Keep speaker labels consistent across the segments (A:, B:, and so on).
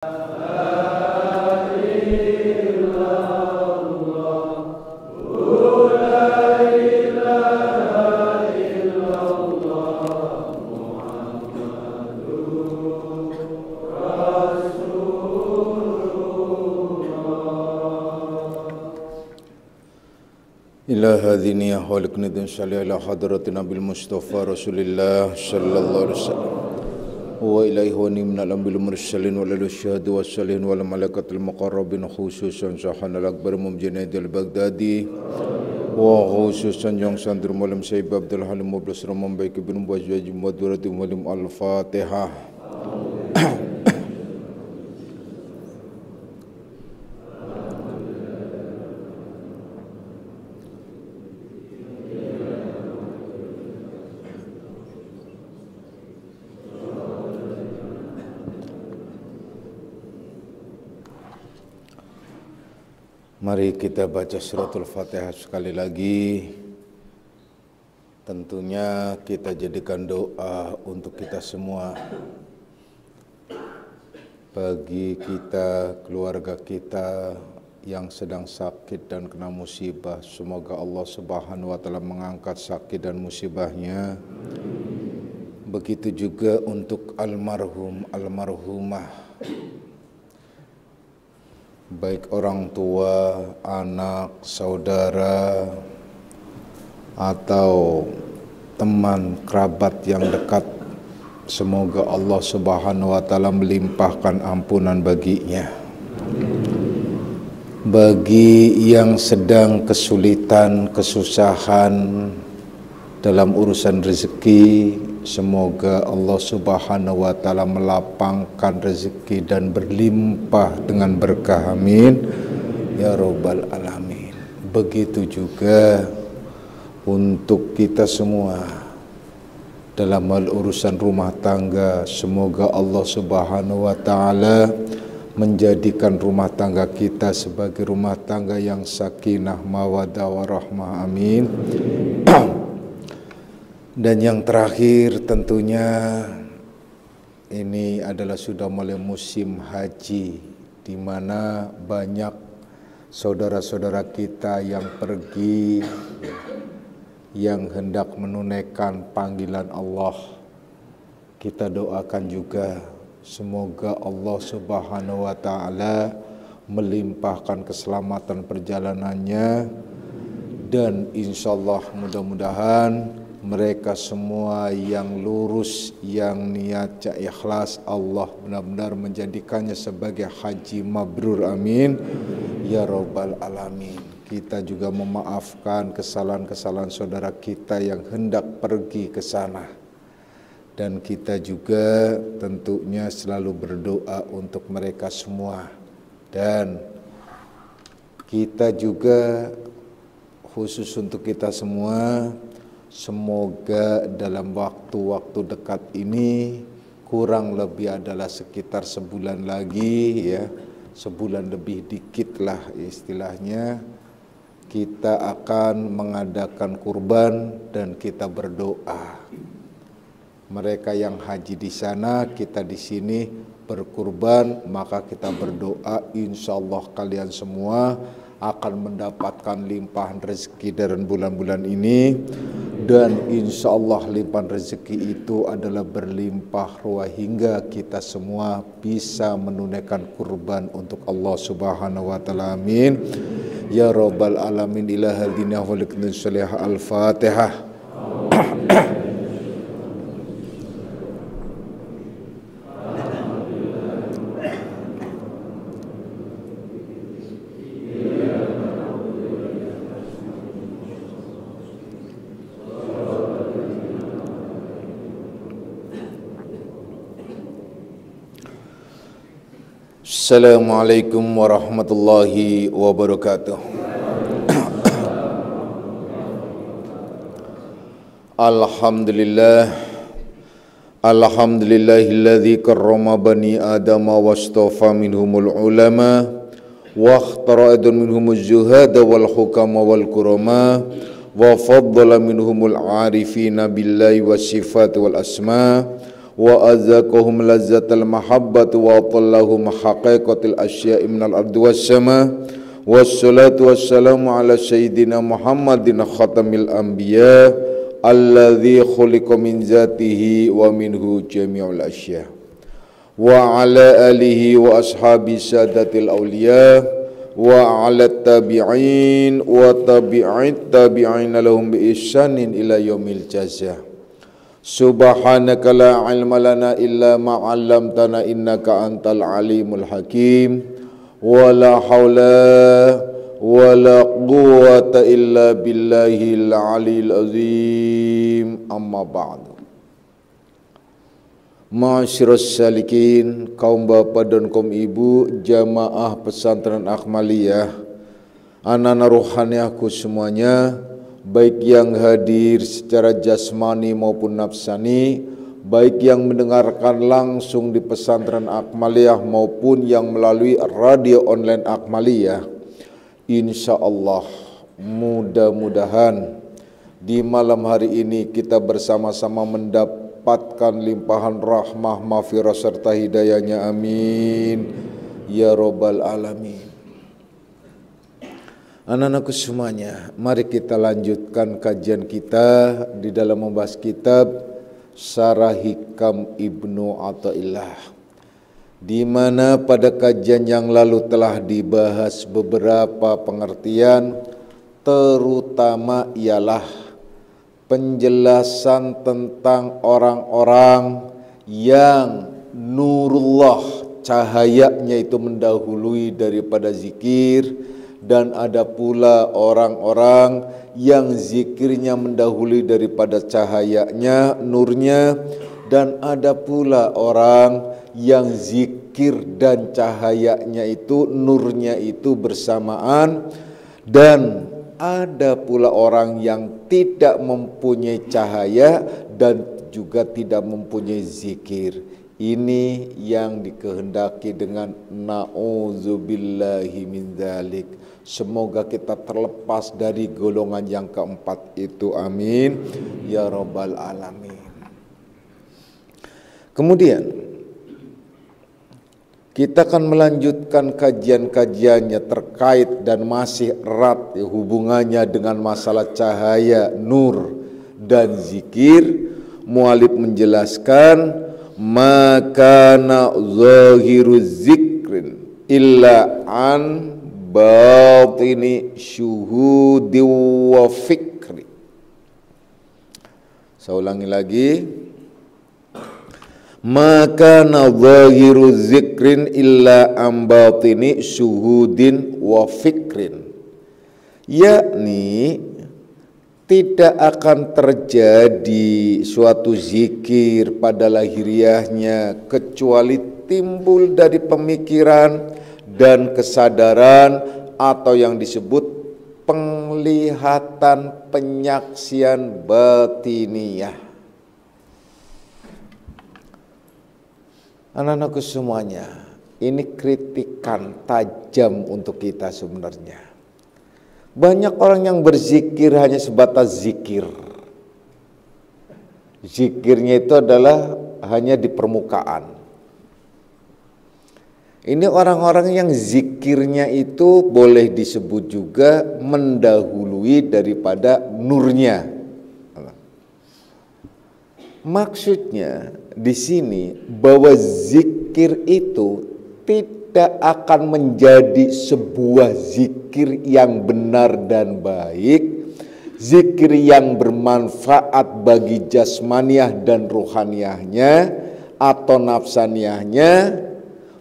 A: Ila hadhini ahwaliknidin salli ala hadrati Nabil Mustafa Rasulillah sallallahu alaihi wasallam wa ilaihi wa nimna lambil mursalin wa lalu syahadu wa salin wa malakatul muqarrabin khususan sahana al-akbar mumjinaid al-Baghdadi wa khususan yang sandur malam Sayyid Abdul Halim Mublas Ramam Baik bin Wajwajim wa duratim walim al-Fatihah. Mari kita baca suratul Fatihah sekali lagi. Tentunya kita jadikan doa untuk kita semua, bagi kita, keluarga kita yang sedang sakit dan kena musibah. Semoga Allah Subhanahu wa taala mengangkat sakit dan musibahnya. Begitu juga untuk almarhum, almarhumah, baik orang tua, anak, saudara, atau teman kerabat yang dekat. Semoga Allah Subhanahu wa taala melimpahkan ampunan baginya. Bagi yang sedang kesulitan, kesusahan dalam urusan rezeki, semoga Allah Subhanahu wa taala melapangkan rezeki dan berlimpah dengan berkah, amin ya rabbal alamin. Begitu juga untuk kita semua dalam hal urusan rumah tangga, semoga Allah Subhanahu wa taala menjadikan rumah tangga kita sebagai rumah tangga yang sakinah, mawaddah warahmah, amin. Dan yang terakhir tentunya ini adalah sudah mulai musim haji, di mana banyak saudara-saudara kita yang pergi, yang hendak menunaikan panggilan Allah. Kita doakan juga semoga Allah Subhanahu wa taala melimpahkan keselamatan perjalanannya, dan insyaallah mudah-mudahan mereka semua yang lurus, yang niatnya ikhlas, Allah benar-benar menjadikannya sebagai haji mabrur, amin ya rabbal alamin. Kita juga memaafkan kesalahan-kesalahan saudara kita yang hendak pergi ke sana, dan kita juga tentunya selalu berdoa untuk mereka semua. Dan kita juga khusus untuk kita semua, semoga dalam waktu-waktu dekat ini, kurang lebih adalah sekitar sebulan lagi ya, sebulan lebih dikit lah istilahnya, kita akan mengadakan kurban dan kita berdoa. Mereka yang haji di sana, kita di sini berkurban, maka kita berdoa insyaallah kalian semua akan mendapatkan limpahan rezeki dalam bulan-bulan ini. Dan insya Allah limpahan rezeki itu adalah berlimpah ruah hingga kita semua bisa menunaikan kurban untuk Allah Subhanahu wa taala, amin ya rabbal alamin. Ila hadina walikun salih al-Fatihah. Assalamualaikum warahmatullahi wabarakatuh. Alhamdulillah, alhamdulillahilladzi karrama bani adama wastafa minhumul ulama wa ikhtara minhumuz zuhada wal hukama wal kurama wa faddala minhumul arifina billahi was sifat wal asma wa azaqahum lazzatal mahabbati wa atallahum haqiqatil asya'i minal ardi was sama. Wassalatu wassalamu ala sayyidina Muhammadin khatamil anbiya alladzi khuliqa min zatihi wa minhu jami'ul asya. Wa ala alihi wa ashabi sadatil awliya wa ala tabi'in wa tabi'it tabi'in lahum bi ihsanin ila yaumil jazaa. Subhanaka la ilma lana illa ma 'allamtana innaka antal alimul hakim. Wala haula wala quwwata illa billahil aliyil azim. Amma ba'du. Ma'asyiras salikin, kaum bapak dan kaum ibu jamaah pesantren Akmaliyah, anak-anak rohaniahku semuanya, baik yang hadir secara jasmani maupun nafsani, baik yang mendengarkan langsung di pesantren Akmaliyah maupun yang melalui radio online Akmaliyah. Insya Allah mudah-mudahan di malam hari ini kita bersama-sama mendapatkan limpahan rahmah, maghfirah serta hidayahnya. Amin ya robbal alamin. Anak-anakku semuanya, mari kita lanjutkan kajian kita di dalam membahas kitab Syarah Hikam Ibnu Athaillah, di mana pada kajian yang lalu telah dibahas beberapa pengertian, terutama ialah penjelasan tentang orang-orang yang nurullah, cahayanya itu mendahului daripada zikir, dan ada pula orang-orang yang zikirnya mendahului daripada cahayanya, nurnya, dan ada pula orang yang zikir dan cahayanya itu, nurnya itu bersamaan, dan ada pula orang yang tidak mempunyai cahaya dan juga tidak mempunyai zikir. Ini yang dikehendaki dengan na'udzubillahi min dzalik. Semoga kita terlepas dari golongan yang keempat itu. Amin ya robbal alamin. Kemudian kita akan melanjutkan kajian-kajiannya terkait dan masih erat hubungannya dengan masalah cahaya, nur, dan zikir. Mu'alif menjelaskan, maka zahiru zikrin illa an batini syuhudi wa fikri. Saya ulangi lagi, maka zahiru zikrin illa an batini syuhudin wa fikrin, yakni tidak akan terjadi suatu zikir pada lahiriahnya kecuali timbul dari pemikiran dan kesadaran atau yang disebut penglihatan, penyaksian batiniyah. Anak-anakku semuanya, ini kritikan tajam untuk kita sebenarnya. Banyak orang yang berzikir hanya sebatas zikir. Zikirnya itu adalah hanya di permukaan. Ini orang-orang yang zikirnya itu boleh disebut juga mendahului daripada nurnya. Maksudnya di sini bahwa zikir itu tidak akan menjadi sebuah zikir yang benar dan baik, zikir yang bermanfaat bagi jasmaniah dan ruhaniyahnya atau nafsaniyahnya,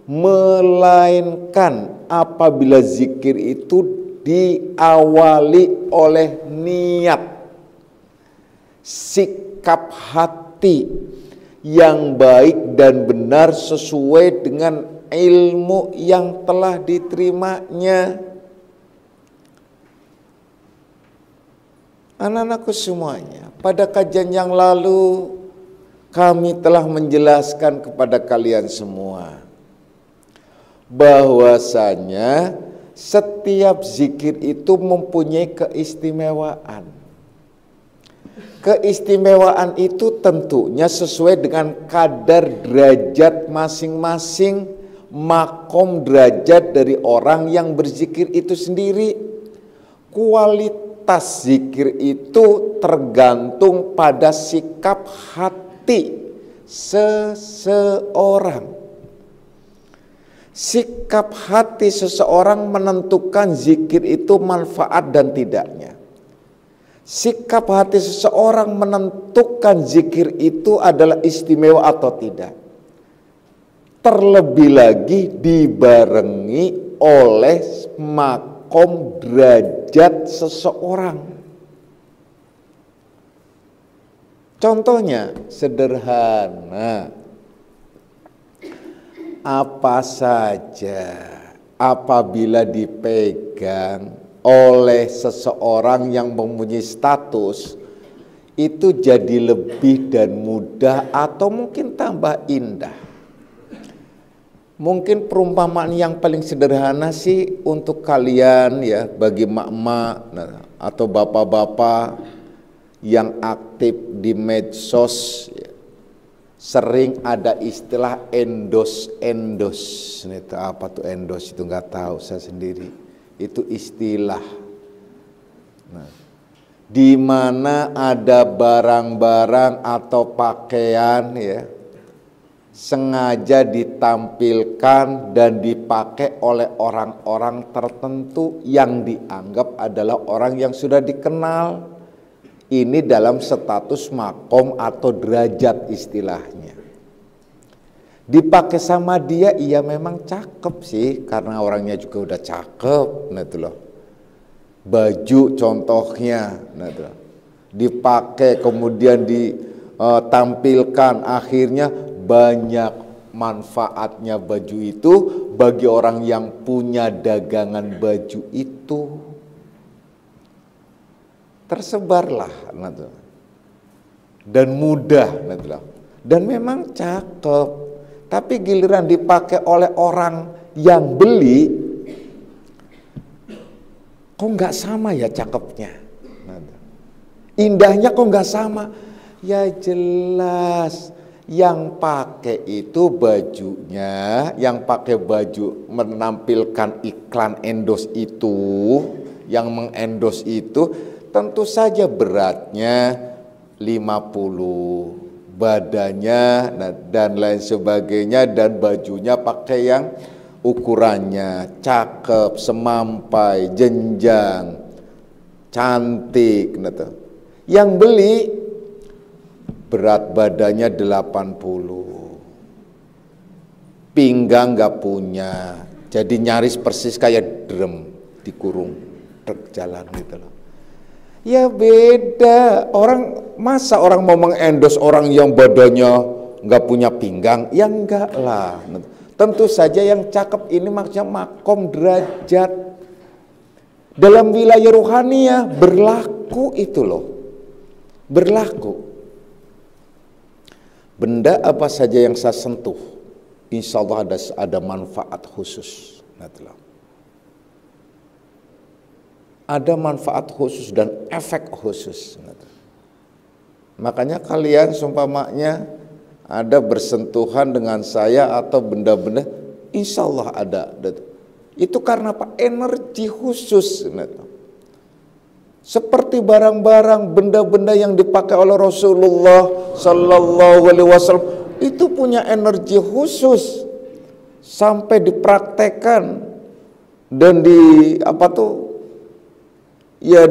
A: melainkan apabila zikir itu diawali oleh niat, sikap hati yang baik dan benar sesuai dengan ilmu yang telah diterimanya. Anak-anakku semuanya, pada kajian yang lalu kami telah menjelaskan kepada kalian semua bahwasanya setiap zikir itu mempunyai keistimewaan. Keistimewaan itu tentunya sesuai dengan kadar derajat masing-masing, makom derajat dari orang yang berzikir itu sendiri. Kualitas zikir itu tergantung pada sikap hati seseorang. Sikap hati seseorang menentukan zikir itu manfaat dan tidaknya. Sikap hati seseorang menentukan zikir itu adalah istimewa atau tidak. Terlebih lagi dibarengi oleh makom derajat seseorang. Contohnya sederhana. Apa saja apabila dipegang oleh seseorang yang mempunyai status, itu jadi lebih dan mudah atau mungkin tambah indah. Mungkin perumpamaan yang paling sederhana sih untuk kalian ya, bagi mak-mak atau bapak-bapak yang aktif di medsos ya. Sering ada istilah endos. Itu apa tuh endos? Itu nggak tahu saya sendiri. Itu istilah. Nah, di mana ada barang-barang atau pakaian ya, sengaja ditampilkan dan dipakai oleh orang-orang tertentu yang dianggap adalah orang yang sudah dikenal. Ini dalam status makom atau derajat istilahnya. Dipakai sama dia, iya memang cakep sih, karena orangnya juga udah cakep, nah itu loh. Baju contohnya, nah itu loh. Dipakai kemudian ditampilkan, akhirnya banyak manfaatnya baju itu bagi orang yang punya dagangan baju itu. Tersebarlah dan mudah dan memang cakep, tapi giliran dipakai oleh orang yang beli kok nggak sama ya cakepnya, indahnya kok nggak sama ya. Jelas yang pakai itu bajunya, yang pakai baju menampilkan iklan endos itu, yang mengendos itu tentu saja beratnya 50, badannya dan lain sebagainya, dan bajunya pakai yang ukurannya cakep, semampai, jenjang, cantik. Yang beli berat badannya 80, pinggang gak punya, jadi nyaris persis kayak drum dikurung truk jalan gitu loh. Ya beda, masa orang mau mengendos orang yang badannya nggak punya pinggang? Ya enggak lah. Tentu saja yang cakep ini maksudnya makom derajat. Dalam wilayah rohaniah berlaku itu loh. Berlaku. Benda apa saja yang saya sentuh, insya Allah ada manfaat khusus. Ada manfaat khusus dan efek khusus. Makanya kalian seumpamanya ada bersentuhan dengan saya atau benda-benda, insya Allah ada. Itu karena apa? Energi khusus. Seperti barang-barang, benda-benda yang dipakai oleh Rasulullah Sallallahu Alaihi Wasallam itu punya energi khusus sampai dipraktekkan dan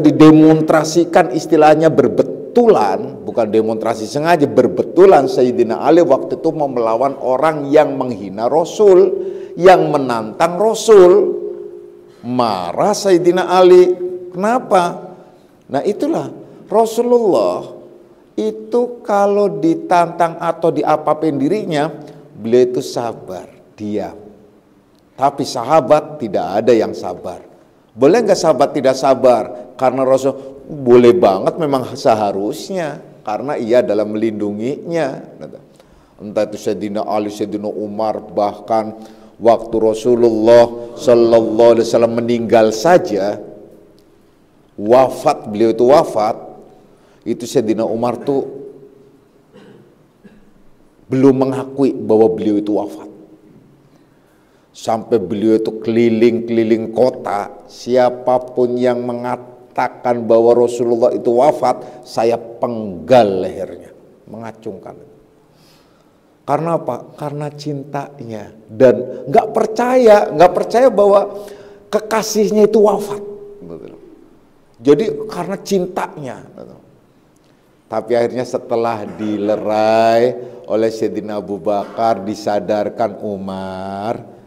A: didemonstrasikan, istilahnya berbetulan, bukan demonstrasi sengaja, berbetulan Sayyidina Ali waktu itu mau melawan orang yang menghina Rasul, yang menantang Rasul. Marah Sayyidina Ali. Kenapa? Nah itulah Rasulullah itu kalau ditantang atau diapa-apain dirinya, beliau itu sabar, diam. Tapi sahabat tidak ada yang sabar. Boleh nggak sahabat tidak sabar? Karena Rasul boleh banget, memang seharusnya, karena ia dalam melindunginya. Entah itu Sayyidina Ali, Sayyidina Umar, bahkan waktu Rasulullah Sallallahu Alaihi Wasallam meninggal saja, wafat, beliau itu wafat, Itu Sayyidina Umar tuh belum mengakui bahwa beliau itu wafat. Sampai beliau itu keliling-keliling kota, siapapun yang mengatakan bahwa Rasulullah itu wafat, saya penggal lehernya, mengacungkan. Karena apa? Karena cintanya, dan nggak percaya bahwa kekasihnya itu wafat. Jadi karena cintanya. Tapi akhirnya setelah dilerai oleh Sayyidina Abu Bakar, disadarkan Umar,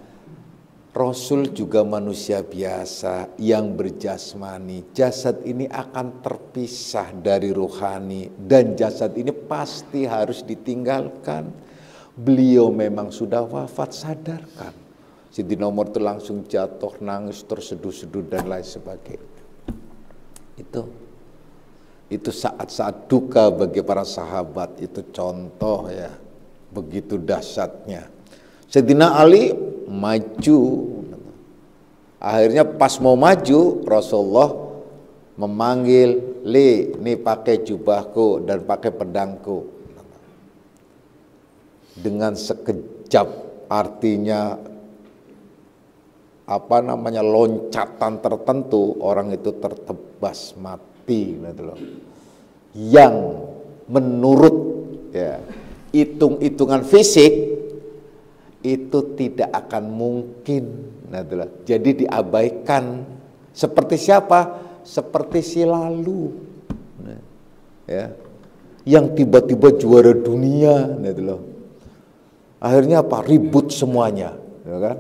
A: Rasul juga manusia biasa yang berjasmani. Jasad ini akan terpisah dari ruhani, dan jasad ini pasti harus ditinggalkan. Beliau memang sudah wafat, sadarkan. Sayyidina Umar itu langsung jatuh, nangis, terseduh-seduh dan lain sebagainya. Itu saat-saat duka bagi para sahabat, itu contoh ya, begitu dahsyatnya. Sayyidina Ali maju, akhirnya pas mau maju Rasulullah memanggil, "Li, nih pakai jubahku dan pakai pedangku." Dengan sekejap, artinya loncatan tertentu, orang itu tertebas mati gitu loh. Yang menurut ya hitung-hitungan fisik itu tidak akan mungkin. Nah, itulah. Jadi diabaikan. Seperti siapa? Seperti si Lalu. Nah, ya. Yang tiba-tiba juara dunia. Nah, itulah. Akhirnya apa? Ribut semuanya. Ya kan?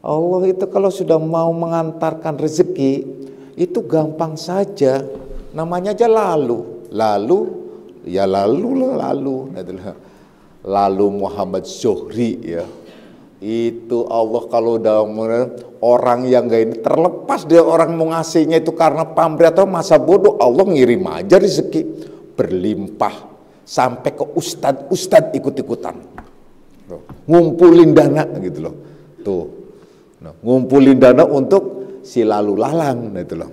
A: Allah itu kalau sudah mau mengantarkan rezeki, itu gampang saja. Namanya aja lalu. Lalu, ya lalu. Nah, itulah. Lalu Muhammad Zuhri ya, itu Allah kalau udah orang yang gak ini, terlepas dia orang mau ngasihnya itu karena pamrih atau masa bodoh, Allah ngirim aja rezeki berlimpah sampai ke ustad ikut-ikutan ngumpulin dana gitu loh tuh. Nah, ngumpulin dana untuk si lalu lalang itu loh.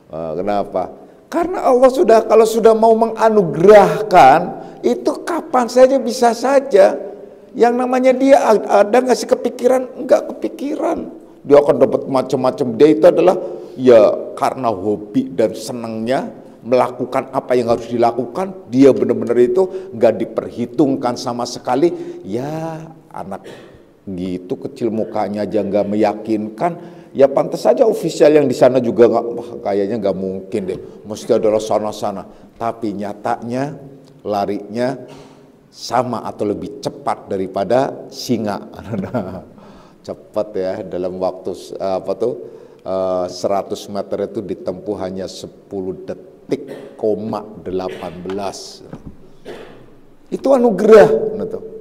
A: Kenapa? Karena Allah kalau sudah mau menganugerahkan, itu kapan saja bisa saja. Yang namanya dia ada nggak sih kepikiran? Enggak kepikiran. Dia akan dapat macam-macam. Dia itu adalah ya karena hobi dan senangnya melakukan apa yang harus dilakukan. Dia benar-benar itu nggak diperhitungkan sama sekali. Ya anak gitu kecil mukanya aja nggak meyakinkan. Ya pantas saja ofisial yang di sana juga kayaknya nggak mungkin deh. Mesti adalah sana-sana. Tapi nyatanya larinya sama atau lebih cepat daripada singa. Cepat ya, dalam waktu 100 meter itu ditempuh hanya 10 detik, 18. Itu anugerah,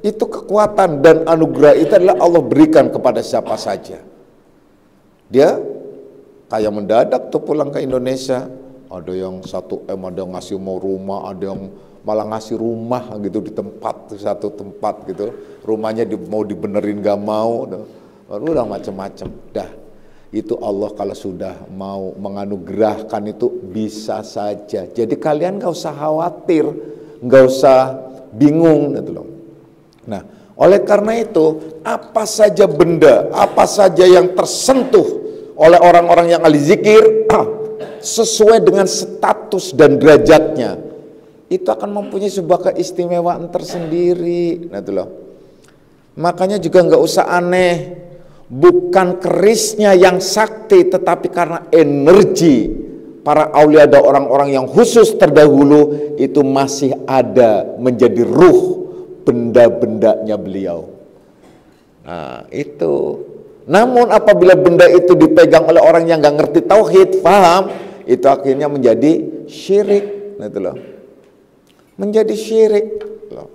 A: itu kekuatan, dan anugerah itu adalah Allah berikan kepada siapa saja. Dia kayak mendadak tuh pulang ke Indonesia, ada yang 1M, ada yang ngasih mau rumah, ada yang malah ngasih rumah gitu di tempat, satu tempat gitu, rumahnya mau dibenerin gak mau, udah macam-macam. Dah, itu Allah kalau sudah mau menganugerahkan itu bisa saja. Jadi kalian gak usah khawatir, gak usah bingung gitu loh. Nah, oleh karena itu, apa saja benda, apa saja yang tersentuh oleh orang-orang yang ahli zikir sesuai dengan status dan derajatnya, itu akan mempunyai sebuah keistimewaan tersendiri. Nah, itu loh. Makanya juga nggak usah aneh, bukan kerisnya yang sakti, tetapi karena energi para aulia, ada orang-orang yang khusus terdahulu itu masih ada menjadi ruh benda-bendanya beliau. Nah, itu. Namun apabila benda itu dipegang oleh orang yang nggak ngerti tauhid, paham, itu akhirnya menjadi syirik. Nah, itu loh. Menjadi syirik loh.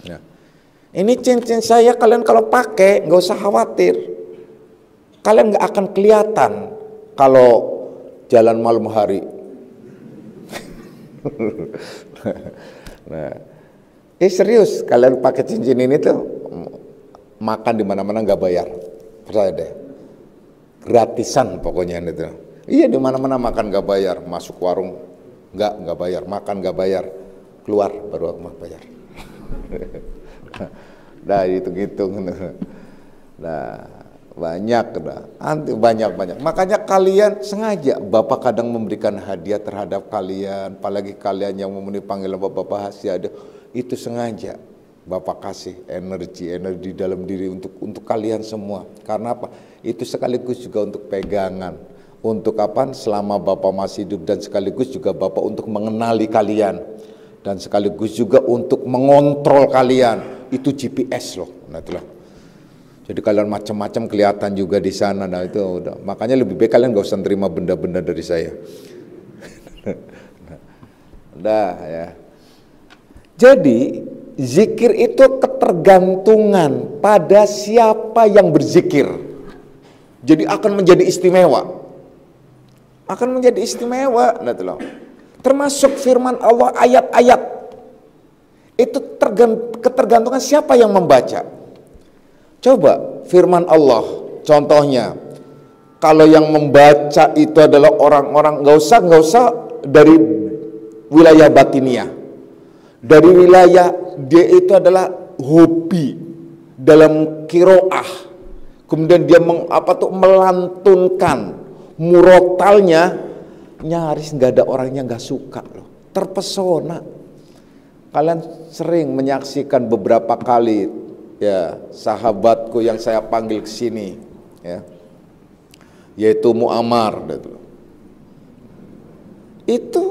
A: Nah, ini cincin saya, kalian kalau pakai nggak usah khawatir, kalian nggak akan kelihatan kalau jalan malam hari. Nah, serius, kalian pakai cincin ini tuh makan di mana-mana nggak bayar, percaya deh, gratisan pokoknya itu. Iya, di mana-mana makan nggak bayar, masuk warung nggak bayar, makan nggak bayar, keluar baru bayar. Nah, hitung-hitung. Nah, banyak, banyak. Makanya kalian sengaja, Bapak kadang memberikan hadiah terhadap kalian, apalagi kalian yang memenuhi panggilan Bapak hadiah, itu sengaja Bapak kasih energi dalam diri untuk kalian semua. Karena apa? Itu sekaligus juga untuk pegangan. Untuk apa? Selama Bapak masih hidup, dan sekaligus juga Bapak untuk mengenali kalian, dan sekaligus juga untuk mengontrol kalian. Itu GPS loh. Nah, itulah. Jadi kalian macam-macam kelihatan juga di sana. Nah, itu udah. Makanya lebih baik kalian gak usah terima benda-benda dari saya. Udah ya. Jadi zikir itu ketergantungan pada siapa yang berzikir. Jadi akan menjadi istimewa. Akan menjadi istimewa. Nah, itu loh. Termasuk firman Allah ayat-ayat. Itu ketergantungan siapa yang membaca. Coba firman Allah, contohnya, kalau yang membaca itu adalah orang-orang, nggak usah dari wilayah batiniah, dari wilayah dia itu adalah hobi dalam kiroah, kemudian dia melantunkan murotalnya, nyaris nggak ada orangnya nggak suka loh, terpesona. Kalian sering menyaksikan beberapa kali ya sahabatku yang saya panggil ke sini ya, yaitu Muammar itu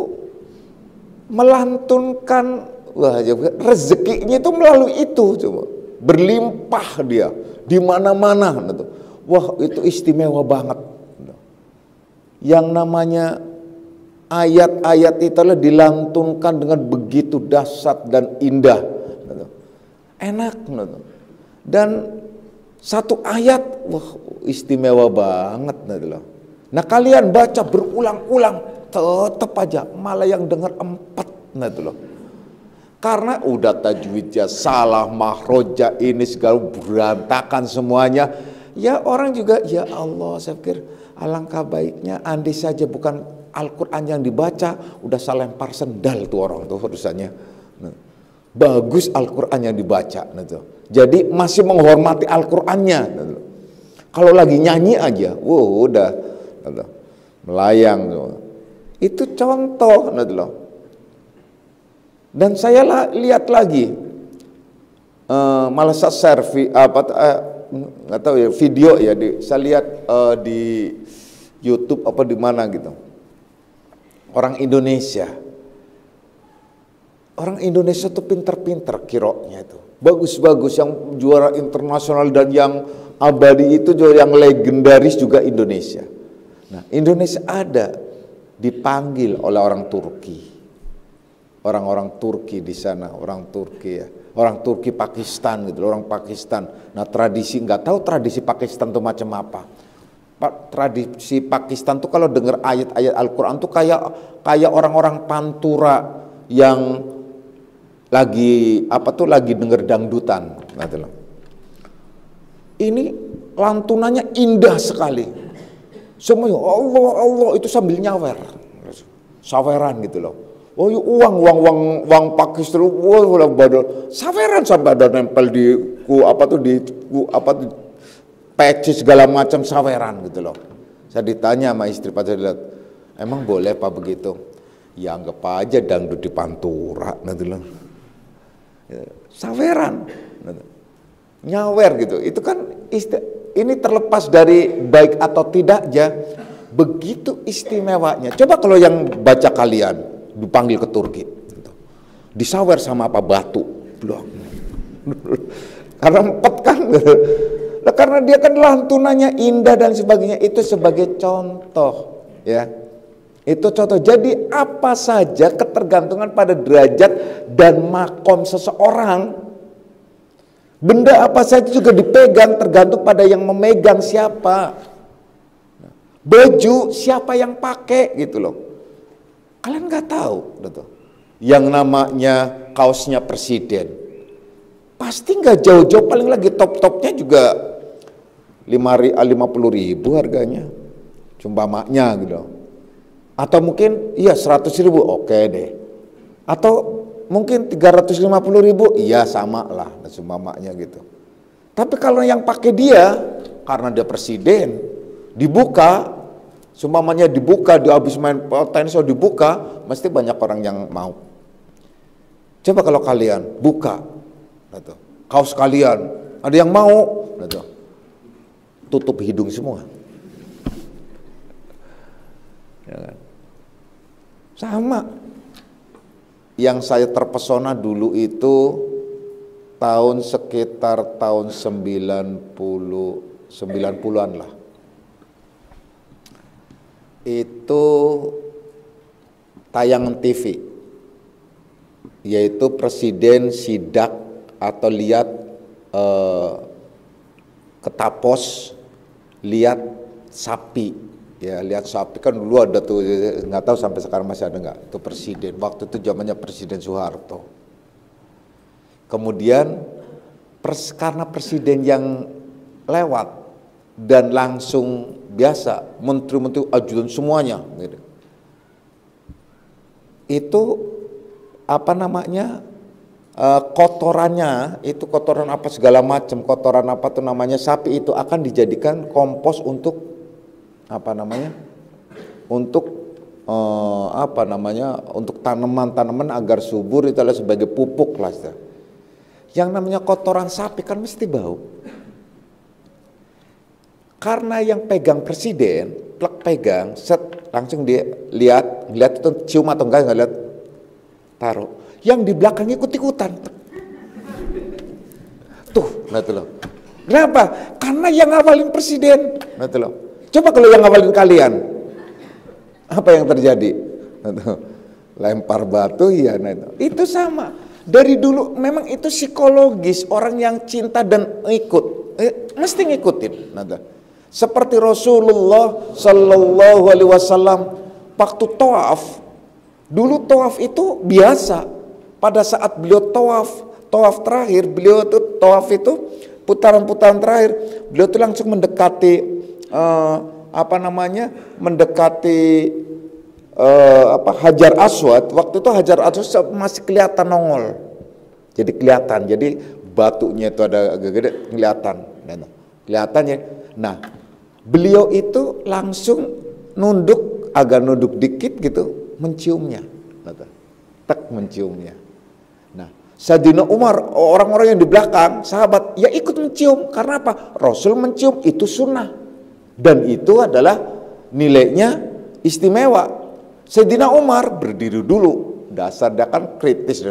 A: melantunkan, wah, rezekinya itu melalui itu, coba berlimpah dia di mana-mana. Wah, itu istimewa banget. Yang namanya ayat-ayat itu dilantunkan dengan begitu dahsyat dan indah, enak. Dan satu ayat, wah, istimewa banget. Nah, kalian baca berulang-ulang, tetap aja malah yang dengar 4. Karena udah tajwidnya salah, mahroja ini segala berantakan semuanya. Ya orang juga, ya Allah, saya pikir alangkah baiknya andai saja bukan Al-Quran yang dibaca, udah saya lempar sendal tuh orang tuh urusannya. Bagus Al-Quran yang dibaca. Jadi masih menghormati Al-Qurannya. Kalau lagi nyanyi aja, udah melayang. Itu contoh. Dan saya lihat lagi, malah saya share nggak tahu ya, video ya, saya lihat di YouTube apa di mana gitu. Orang Indonesia tuh pinter-pinter kiroknya itu, bagus-bagus, yang juara internasional dan yang abadi itu juga, yang legendaris juga Indonesia. Nah, Indonesia ada dipanggil oleh orang Turki, orang-orang Turki di sana, orang Turki ya, orang Turki Pakistan gitu, orang Pakistan. Nah, nggak tahu tradisi Pakistan tuh macam apa. Tradisi Pakistan tuh kalau dengar ayat-ayat Al-Quran tuh kayak orang-orang Pantura yang lagi denger dangdutan. Ini lantunannya indah sekali. Semuanya Allah itu sambil nyawer, saweran gitu loh. Oh, uang Pakistan, saweran sampai ada nempel di peci segala macam, saweran gitu loh. Saya ditanya sama istri, pas saya lihat, emang boleh Pak begitu? Ya anggap aja dangdut di Pantura, nanti loh. Saweran, nyawer gitu. Itu kan ini terlepas dari baik atau tidak aja, begitu istimewanya. Coba kalau yang baca kalian dipanggil ke Turki, gitu, disawer sama apa, batu, blok. Karena 4 kan. Nah, karena dia kan lantunannya indah dan sebagainya, itu sebagai contoh ya. Itu contoh. Jadi apa saja ketergantungan pada derajat dan makom seseorang. Benda apa saja juga dipegang, tergantung pada yang memegang siapa. Baju siapa yang pakai gitu loh. Kalian nggak tahu gitu. Yang namanya kaosnya presiden, pasti nggak jauh-jauh, paling lagi top-topnya juga 50.000 harganya. cumpamanya gitu. Atau mungkin iya 100.000, oke deh. Atau mungkin 350.000, iya sama lah, cumpamanya gitu. Tapi kalau yang pakai dia, karena dia presiden, dibuka, cumpamanya dibuka, di habis main tenis dibuka, mesti banyak orang yang mau. Coba kalau kalian buka, gitu, kaos kalian, ada yang mau, gitu, tutup hidung semua. Ya kan? Sama. Yang saya terpesona dulu itu sekitar tahun 90-an lah. Itu tayangan TV, yaitu presiden sidak atau lihat ketapos, lihat sapi. Ya, lihat sapi kan dulu ada tuh, nggak tahu sampai sekarang masih ada nggak, itu presiden, waktu itu zamannya Presiden Soeharto. Kemudian karena presiden yang lewat dan langsung biasa, menteri-menteri ajudan semuanya gitu. Itu apa namanya, kotorannya itu, kotoran apa segala macam, kotoran apa tuh namanya sapi itu akan dijadikan kompos untuk apa namanya, untuk apa namanya, untuk tanaman-tanaman agar subur, itu adalah sebagai pupuk lah. Yang namanya kotoran sapi kan mesti bau. Karena yang pegang presiden, pegang, set, langsung dia lihat itu cium atau enggak lihat, taruh. Yang di belakang ikut-ikutan. Tuh, nah itu loh. Kenapa? Karena yang ngawalin presiden, nah itu loh. Coba kalau yang ngawalin kalian, apa yang terjadi? Lempar batu, ya. Nah itu sama. Dari dulu memang itu psikologis, orang yang cinta dan ikut, mesti ngikutin. Nah, seperti Rasulullah Sallallahu Alaihi Wasallam waktu tawaf, dulu tawaf itu biasa. Pada saat beliau tawaf terakhir, beliau itu tawaf itu putaran-putaran terakhir, beliau itu langsung mendekati mendekati Hajar Aswad. Waktu itu Hajar Aswad masih kelihatan nongol, jadi kelihatan, jadi batunya itu ada agak gede, kelihatannya. Nah, beliau itu langsung agak nunduk dikit gitu, menciumnya, menciumnya. Nah, Sayyidina Umar, orang-orang yang di belakang, sahabat, ya ikut mencium. Karena apa? Rasul mencium, itu sunnah. Dan itu adalah nilainya istimewa. Sayyidina Umar berdiri dulu, dasar dia kan kritis.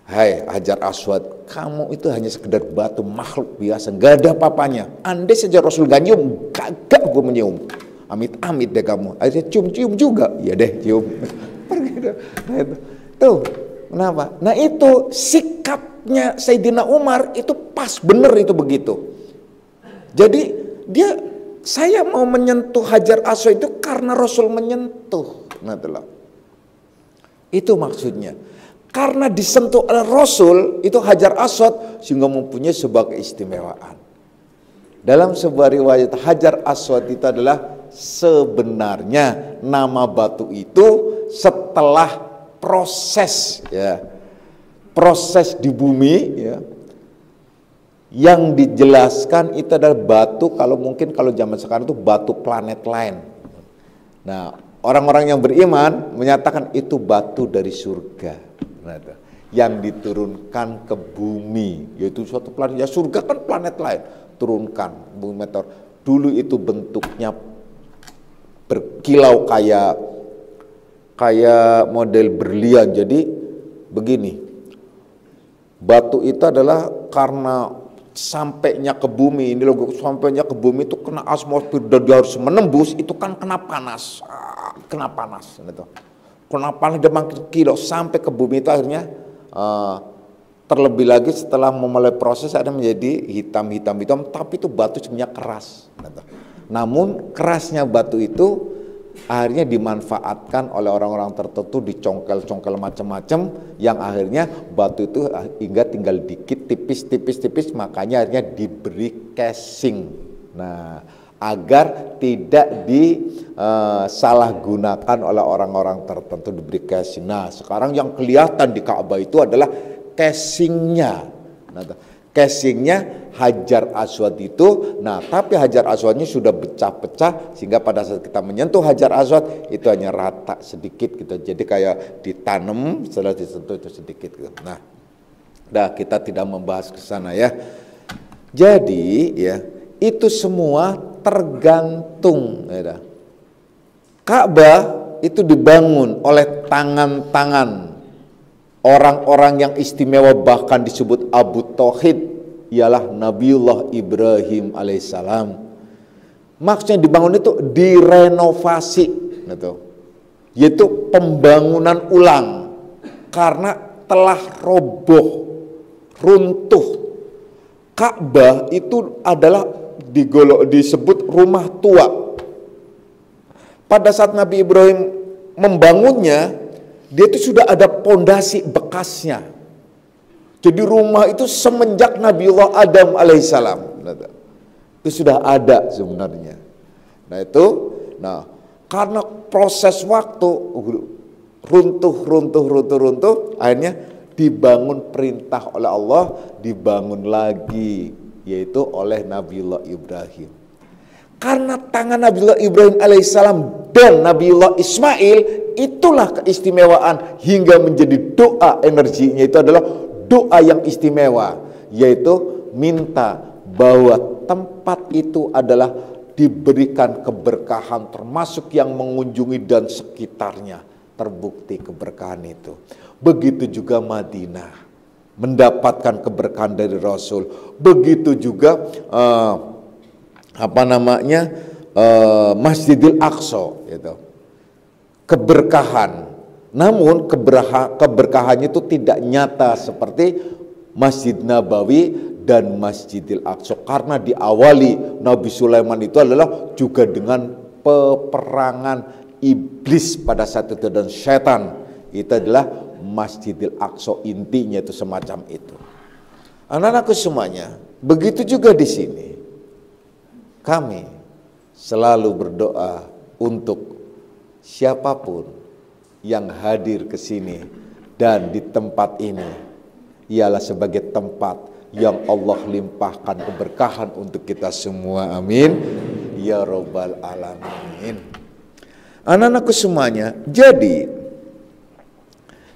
A: Hai Hajar Aswad, kamu itu hanya sekedar batu, makhluk biasa, gak ada apa-apanya. Andai saja Rasul gak nyium, kagak gue menyium. Amit-amit deh kamu. Akhirnya cium-cium juga, ya deh cium. Pergi deh. Nah itu, tuh, kenapa? Nah itu sikapnya Sayyidina Umar itu pas, bener itu begitu. Jadi saya mau menyentuh Hajar Aswad itu karena Rasul menyentuh. Nah itulah. Itu maksudnya. Karena disentuh oleh Rasul itu Hajar Aswad, sehingga mempunyai sebuah keistimewaan. Dalam sebuah riwayat, Hajar Aswad itu adalah sebenarnya nama batu itu setelah proses, ya, proses di bumi, ya. Yang dijelaskan itu adalah batu, kalau zaman sekarang itu batu planet lain. Nah, orang-orang yang beriman menyatakan itu batu dari surga. Nah, yang diturunkan ke bumi, yaitu suatu planet. Ya surga kan planet lain, turunkan bumi meteor. Dulu itu bentuknya berkilau kayak model berlian. Jadi begini, batu itu adalah karena sampainya ke bumi, ini loh, sampainya ke bumi itu kena atmosfer dan dia harus menembus, itu kan kena panas gitu. Kena panas dia makin kilo sampai ke bumi itu akhirnya terlebih lagi setelah memulai proses ada menjadi hitam, tapi itu batu sebenarnya keras gitu. Namun kerasnya batu itu akhirnya dimanfaatkan oleh orang-orang tertentu, dicongkel macam-macam, yang akhirnya batu itu hingga tinggal dikit, tipis, makanya akhirnya diberi casing. Nah, agar tidak disalahgunakan oleh orang-orang tertentu, diberi casing. Nah, sekarang yang kelihatan di Ka'bah itu adalah casingnya. Nah, casingnya Hajar Aswad itu. Nah, tapi Hajar Aswadnya sudah pecah-pecah sehingga pada saat kita menyentuh Hajar Aswad itu hanya rata sedikit gitu. Jadi kayak ditanam, setelah disentuh itu sedikit gitu. Nah, kita tidak membahas ke sana ya. Jadi ya, itu semua tergantung ya. Ka'bah itu dibangun oleh tangan-tangan orang-orang yang istimewa, bahkan disebut Abu Tauhid, ialah Nabiullah Ibrahim alaihissalam. Maksudnya dibangun itu direnovasi gitu. Yaitu pembangunan ulang karena telah roboh, runtuh. Ka'bah itu adalah disebut rumah tua. Pada saat Nabi Ibrahim membangunnya, dia itu sudah ada pondasi bekasnya. Jadi rumah itu semenjak Nabiullah Adam alaihissalam itu sudah ada sebenarnya. Nah karena proses waktu runtuh, akhirnya dibangun perintah oleh Allah, dibangun lagi, yaitu oleh Nabiullah Ibrahim. Karena tangan Nabiullah Ibrahim alaihissalam dan Nabiullah Ismail, itulah keistimewaan hingga menjadi doa, energinya itu adalah doa yang istimewa, yaitu minta bahwa tempat itu adalah diberikan keberkahan, termasuk yang mengunjungi dan sekitarnya terbukti keberkahan itu. Begitu juga Madinah mendapatkan keberkahan dari Rasul. Begitu juga Masjidil Aqsa gitu. Keberkahan. Namun keberkahannya itu tidak nyata seperti Masjid Nabawi dan Masjidil Aqsa, karena diawali Nabi Sulaiman itu adalah juga dengan peperangan iblis pada saat itu dan setan. Itu adalah Masjidil Aqsa, intinya itu semacam itu. Anak-anakku semuanya, begitu juga di sini. Kami selalu berdoa untuk siapapun yang hadir ke sini dan di tempat ini, ialah sebagai tempat yang Allah limpahkan keberkahan untuk kita semua. Amin ya robbal alamin. Anak-anakku semuanya, jadi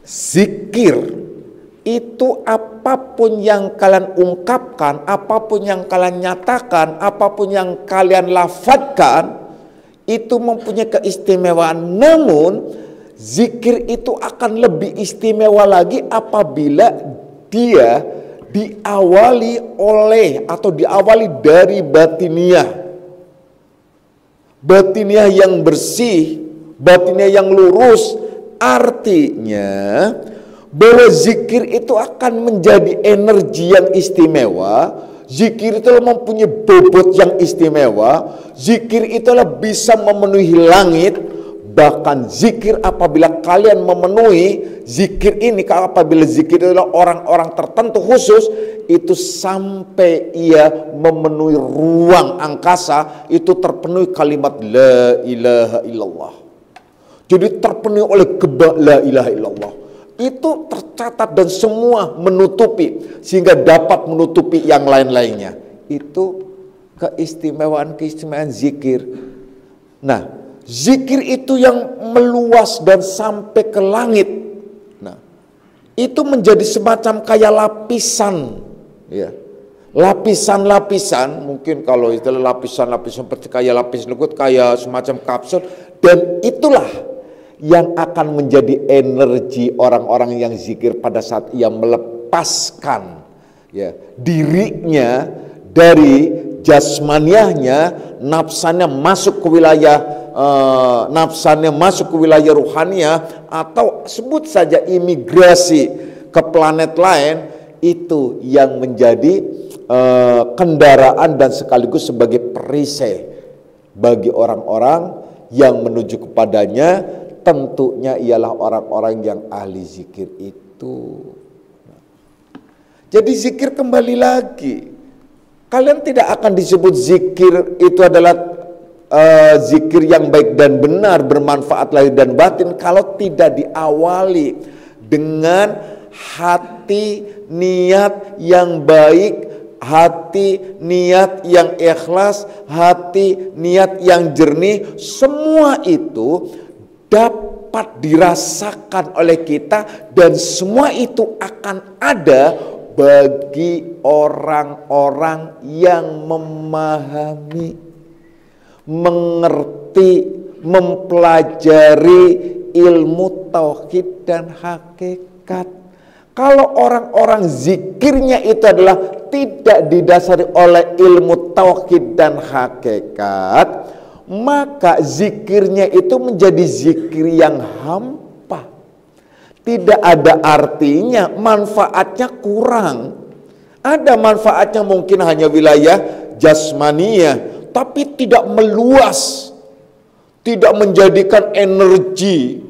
A: zikir itu apapun yang kalian ungkapkan, apapun yang kalian nyatakan, apapun yang kalian lafadzkan, itu mempunyai keistimewaan. Namun zikir itu akan lebih istimewa lagi apabila dia diawali oleh atau diawali dari batiniah. Batiniah yang bersih, batiniah yang lurus. Artinya bahwa zikir itu akan menjadi energi yang istimewa. Zikir itu mempunyai bobot yang istimewa. Zikir itulah bisa memenuhi langit. Bahkan zikir apabila kalian memenuhi zikir ini, apabila zikir adalah orang-orang tertentu khusus, itu sampai ia memenuhi ruang angkasa, itu terpenuhi kalimat la ilaha illallah. Jadi terpenuhi oleh la ilaha illallah. Itu tercatat dan semua menutupi, sehingga dapat menutupi yang lain-lainnya. Itu keistimewaan zikir. Nah, zikir itu yang meluas dan sampai ke langit. Nah, itu menjadi semacam kayak lapisan, ya. Lapisan-lapisan, mungkin kalau istilah lapisan-lapisan seperti kayak lapis legit, kayak semacam kapsul, dan itulah yang akan menjadi energi orang-orang yang zikir pada saat ia melepaskan ya dirinya dari jasmaniahnya, nafsannya masuk ke wilayah ruhania, atau sebut saja imigrasi ke planet lain. Itu yang menjadi kendaraan dan sekaligus sebagai perisai bagi orang-orang yang menuju kepadanya. Tentunya ialah orang-orang yang ahli zikir itu. Jadi zikir kembali lagi, kalian tidak akan disebut zikir itu adalah zikir yang baik dan benar, bermanfaat lahir dan batin, kalau tidak diawali dengan hati niat yang baik, hati niat yang ikhlas, hati niat yang jernih. Semua itu dapat dirasakan oleh kita, dan semua itu akan ada bagi orang-orang yang memahami, mengerti, mempelajari ilmu tauhid dan hakikat. Kalau orang-orang zikirnya itu adalah tidak didasari oleh ilmu tauhid dan hakikat, maka zikirnya itu menjadi zikir yang hampa. Tidak ada artinya, manfaatnya kurang. Ada manfaatnya mungkin hanya wilayah jasmaniyah, tapi tidak meluas, tidak menjadikan energi.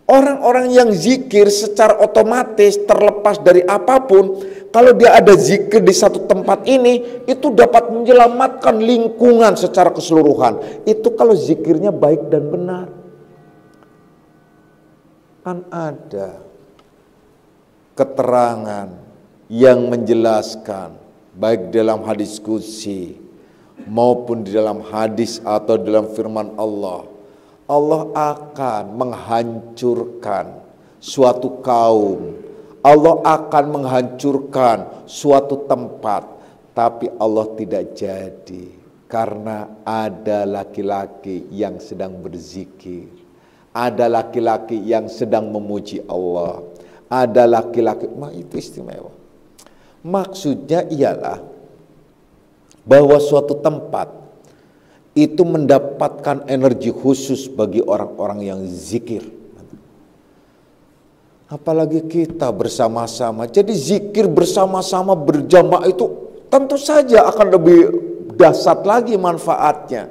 A: Orang-orang yang zikir secara otomatis terlepas dari apapun, kalau dia ada zikir di satu tempat ini, itu dapat menyelamatkan lingkungan secara keseluruhan. Itu kalau zikirnya baik dan benar. Kan ada keterangan yang menjelaskan, baik dalam hadis qudsi maupun di dalam hadis atau dalam firman Allah, Allah akan menghancurkan suatu kaum, Allah akan menghancurkan suatu tempat, tapi Allah tidak jadi, karena ada laki-laki yang sedang berzikir, ada laki-laki yang sedang memuji Allah, ada laki-laki, itu istimewa. Maksudnya ialah bahwa suatu tempat itu mendapatkan energi khusus bagi orang-orang yang zikir. Apalagi kita bersama-sama. Jadi zikir bersama-sama berjamaah itu tentu saja akan lebih dahsyat lagi manfaatnya.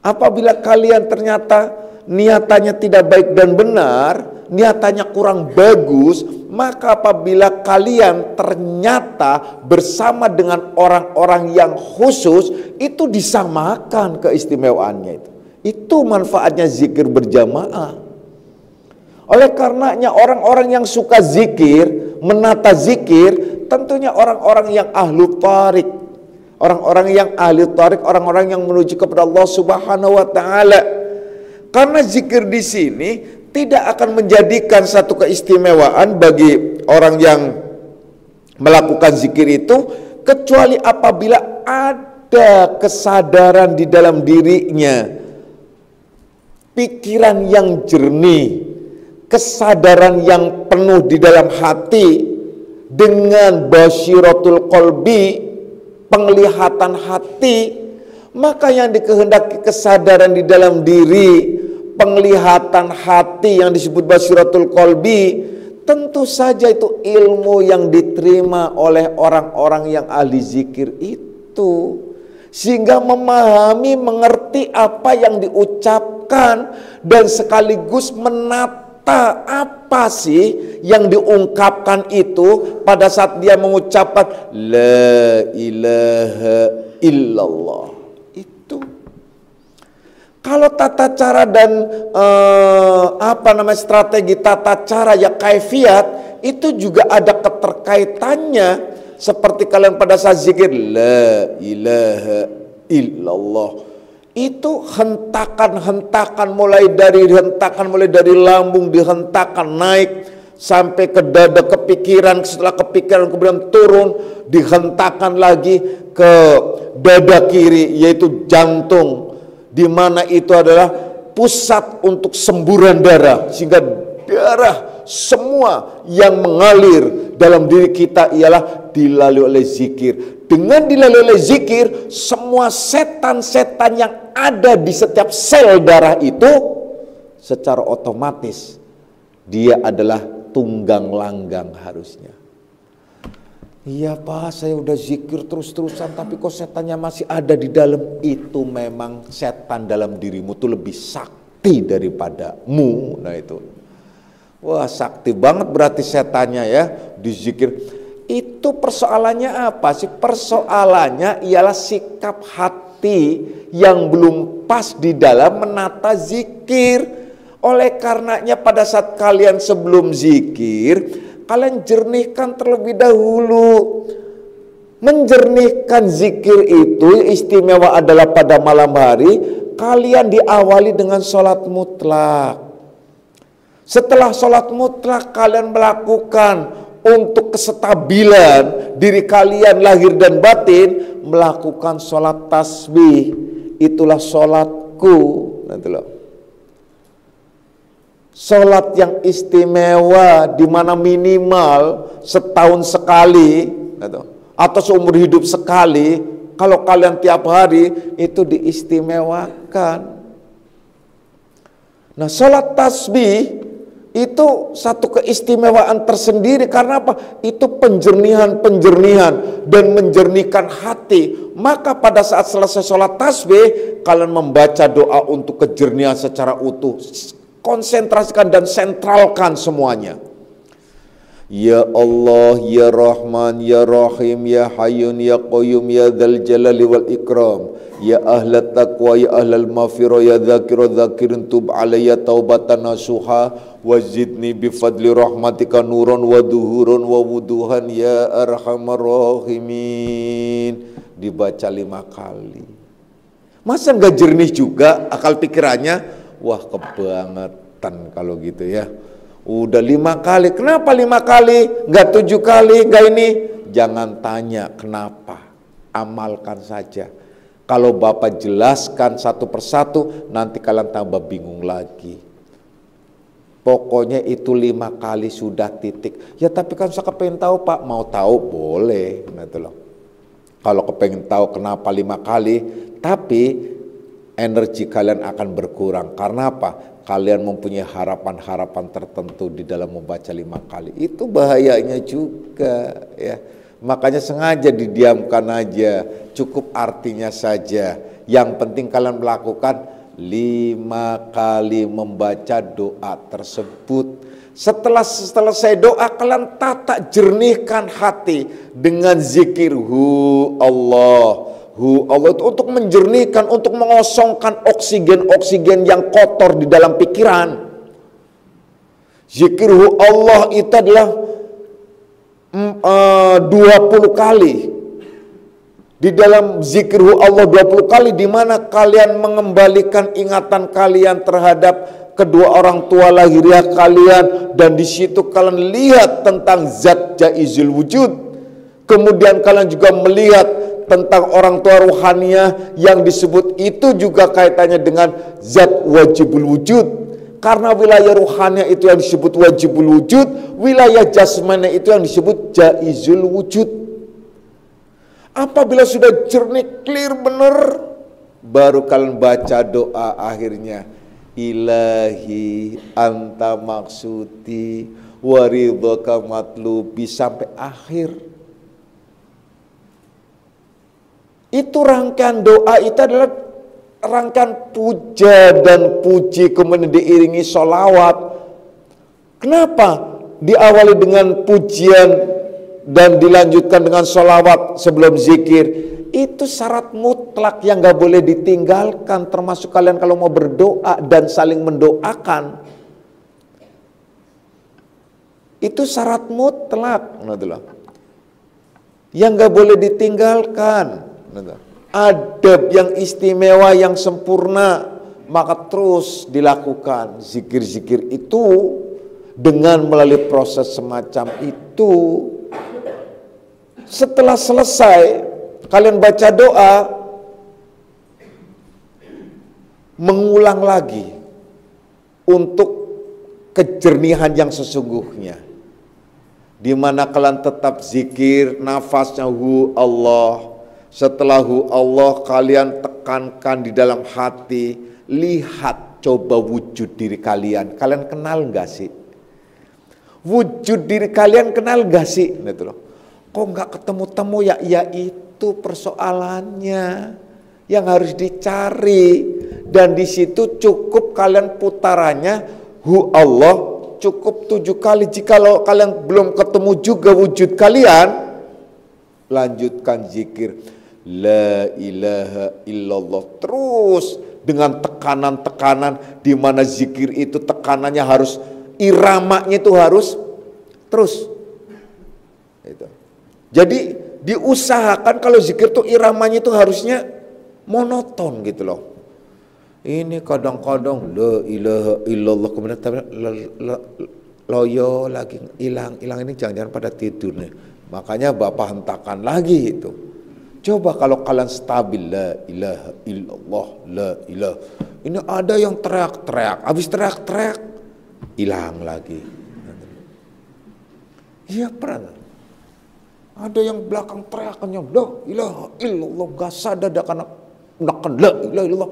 A: Apabila kalian ternyata niatannya tidak baik dan benar, niatannya kurang bagus, maka apabila kalian ternyata bersama dengan orang-orang yang khusus, itu disamakan keistimewaannya itu. Itu manfaatnya zikir berjamaah. Oleh karenanya orang-orang yang suka zikir, menata zikir, tentunya orang-orang yang ahlu tarik. Orang-orang yang ahli tarik, orang-orang yang menuju kepada Allah Subhanahu wa taala. Karena zikir di sini tidak akan menjadikan satu keistimewaan bagi orang yang melakukan zikir itu, kecuali apabila ada kesadaran di dalam dirinya, pikiran yang jernih, kesadaran yang penuh di dalam hati, dengan basyiratul qalbi, penglihatan hati. Maka yang dikehendaki kesadaran di dalam diri, penglihatan hati yang disebut basyiratul qalbi, tentu saja itu ilmu yang diterima oleh orang-orang yang ahli zikir itu, sehingga memahami, mengerti apa yang diucapkan, dan sekaligus menata apa sih yang diungkapkan itu pada saat dia mengucapkan la ilaha illallah. Kalau tata cara dan strategi tata cara ya kaifiat itu juga ada keterkaitannya, seperti kalian pada saat zikir la ilaha illallah, itu hentakan mulai dari lambung dihentakan naik sampai ke dada, kepikiran, setelah kepikiran kemudian turun, dihentakan lagi ke dada kiri yaitu jantung, di mana itu adalah pusat untuk semburan darah, sehingga darah semua yang mengalir dalam diri kita ialah dilalui oleh zikir. Dengan dilalui oleh zikir, semua setan-setan yang ada di setiap sel darah itu secara otomatis dia adalah tunggang langgang harusnya. Iya Pak, saya udah zikir terus-terusan tapi kok setannya masih ada di dalam. Itu memang setan dalam dirimu tuh lebih sakti daripadamu. Nah itu, wah sakti banget berarti setannya ya di zikir. Itu persoalannya apa sih? Persoalannya ialah sikap hati yang belum pas di dalam menata zikir. Oleh karenanya pada saat kalian sebelum zikir, kalian jernihkan terlebih dahulu. Menjernihkan zikir itu istimewa adalah pada malam hari, kalian diawali dengan sholat mutlak. Setelah sholat mutlak kalian melakukan untuk kestabilan diri kalian lahir dan batin, melakukan sholat tasbih. Itulah sholatku. Nanti loh. Sholat yang istimewa di mana minimal setahun sekali atau seumur hidup sekali. Kalau kalian tiap hari itu diistimewakan. Nah, sholat tasbih itu satu keistimewaan tersendiri. Karena apa? Itu penjernihan dan menjernihkan hati. Maka pada saat selesai sholat tasbih, kalian membaca doa untuk kejernihan secara utuh. Konsentrasikan dan sentralkan semuanya. Ya Allah, Ya Rahman, Ya Rahim, Ya Hayyun, Ya Qayyum, Ya Dzal Jalali wal Ikram, Ya Ahlat Taqwa, Ya Ahlal Maghfirah, Ya Dzakira Dzakirin Tub Alayya Taubatan Nasuha, Wazidni bifadli rahmatika nuran wa duhuran wa wuduhan, Ya Arhamar Rahimin. Dibaca 5 kali. Masa nggak jernih juga akal pikirannya? Wah, kebangetan kalau gitu ya. Udah 5 kali, kenapa 5 kali? Nggak 7 kali, nggak ini? Jangan tanya kenapa, amalkan saja. Kalau Bapak jelaskan satu persatu, nanti kalian tambah bingung lagi. Pokoknya itu 5 kali sudah titik. Ya tapi kan saya kepengen tahu Pak, mau tahu boleh. Gitu loh. Kalau kepengen tahu kenapa 5 kali, tapi energi kalian akan berkurang. Karena apa? Kalian mempunyai harapan-harapan tertentu di dalam membaca 5 kali. Itu bahayanya juga ya. Makanya sengaja didiamkan aja. Cukup artinya saja. Yang penting kalian melakukan 5 kali membaca doa tersebut. Setelah selesai doa, kalian tata jernihkan hati dengan zikir Hu Allah. Hu Allah itu untuk menjernihkan, untuk mengosongkan oksigen-oksigen yang kotor di dalam pikiran. Zikir Hu Allah itu adalah 20 kali. Di dalam zikir Hu Allah 20 kali, di mana kalian mengembalikan ingatan kalian terhadap kedua orang tua lahiriah kalian, dan di situ kalian lihat tentang zat jaizul wujud. Kemudian kalian juga melihat tentang orang tua ruhaniah yang disebut itu juga kaitannya dengan zat wajibul wujud. Karena wilayah ruhaniah itu yang disebut wajibul wujud, wilayah jasmani itu yang disebut jaizul wujud. Apabila sudah jernih, clear, benar, baru kalian baca doa akhirnya. Ilahi anta maksudi waridhaka matlubi sampai akhir. Itu rangkaian doa itu adalah rangkaian puja dan puji, kemudian diiringi sholawat. Kenapa diawali dengan pujian dan dilanjutkan dengan sholawat sebelum zikir? Itu syarat mutlak yang gak boleh ditinggalkan, termasuk kalian kalau mau berdoa dan saling mendoakan. Itu syarat mutlak yang gak boleh ditinggalkan. Adab yang istimewa, yang sempurna, maka terus dilakukan zikir-zikir itu dengan melalui proses semacam itu. Setelah selesai kalian baca doa, mengulang lagi untuk kejernihan yang sesungguhnya, di mana kalian tetap zikir nafasnya Hu Allah. Setelah Hu Allah, kalian tekankan di dalam hati, lihat coba wujud diri kalian. Kalian kenal gak sih? Wujud diri kalian kenal gak sih? Gitu loh. Kok gak ketemu-temu ya? Ya itu persoalannya yang harus dicari. Dan di situ cukup kalian putarannya Hu Allah cukup 7 kali. Jika kalian belum ketemu juga wujud kalian, lanjutkan zikir la ilaha illallah terus dengan tekanan-tekanan, di mana zikir itu tekanannya harus, iramanya itu harus terus. Itu. Jadi diusahakan kalau zikir tuh iramanya itu harusnya monoton gitu loh. Ini kadang-kadang la ilaha illallah kemudian loyo lagi hilang ini, jangan-jangan pada tidur nih. Makanya Bapak hentakan lagi itu. Coba kalau kalian stabil la ilaha illallah la ilaha. Ini ada yang teriak-teriak, habis teriak-teriak hilang lagi. Iya pernah. Ada yang belakang teriakannya la ilaha illallah, gak sadar dah karena menekan la ilaha illallah.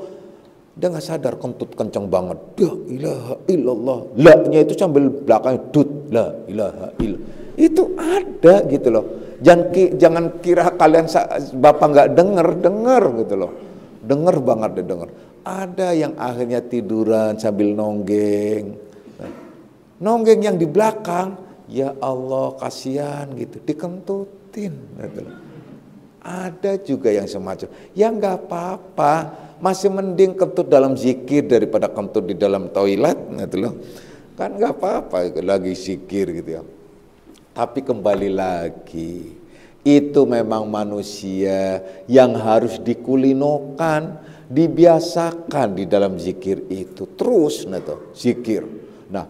A: Dia gak sadar kentut kencang banget. La ilaha illallah. La-nya itu sambil belakangnya dut la ilaha illallah. Itu ada gitu loh. Jangan kira kalian Bapak nggak denger gitu loh. Denger banget deh denger. Ada yang akhirnya tiduran sambil nonggeng. Nonggeng yang di belakang, ya Allah kasihan gitu, dikentutin gitu loh. Ada juga yang semacam, ya nggak apa-apa, masih mending kentut dalam zikir daripada kentut di dalam toilet gitu loh. Kan nggak apa-apa lagi zikir gitu ya. Tapi kembali lagi, itu memang manusia yang harus dikulinokan, dibiasakan di dalam zikir itu terus, zikir. Nah,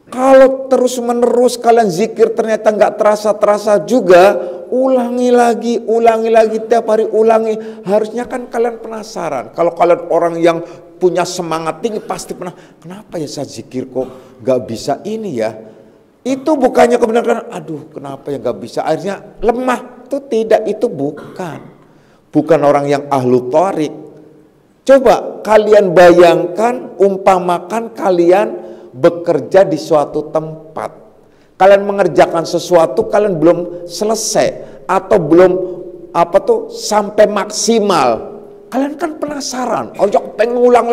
A: kalau terus menerus kalian zikir ternyata nggak terasa juga, ulangi lagi tiap hari ulangi. Harusnya kan kalian penasaran. Kalau kalian orang yang punya semangat tinggi pasti pernah, kenapa ya saya zikir kok nggak bisa ini ya? Itu bukannya kebenaran, aduh kenapa ya gak bisa, akhirnya lemah. Itu tidak, itu bukan orang yang ahlu tarik. Coba kalian bayangkan, umpamakan kalian bekerja di suatu tempat, kalian mengerjakan sesuatu, kalian belum selesai atau belum sampai maksimal, kalian kan penasaran, pengen ngulang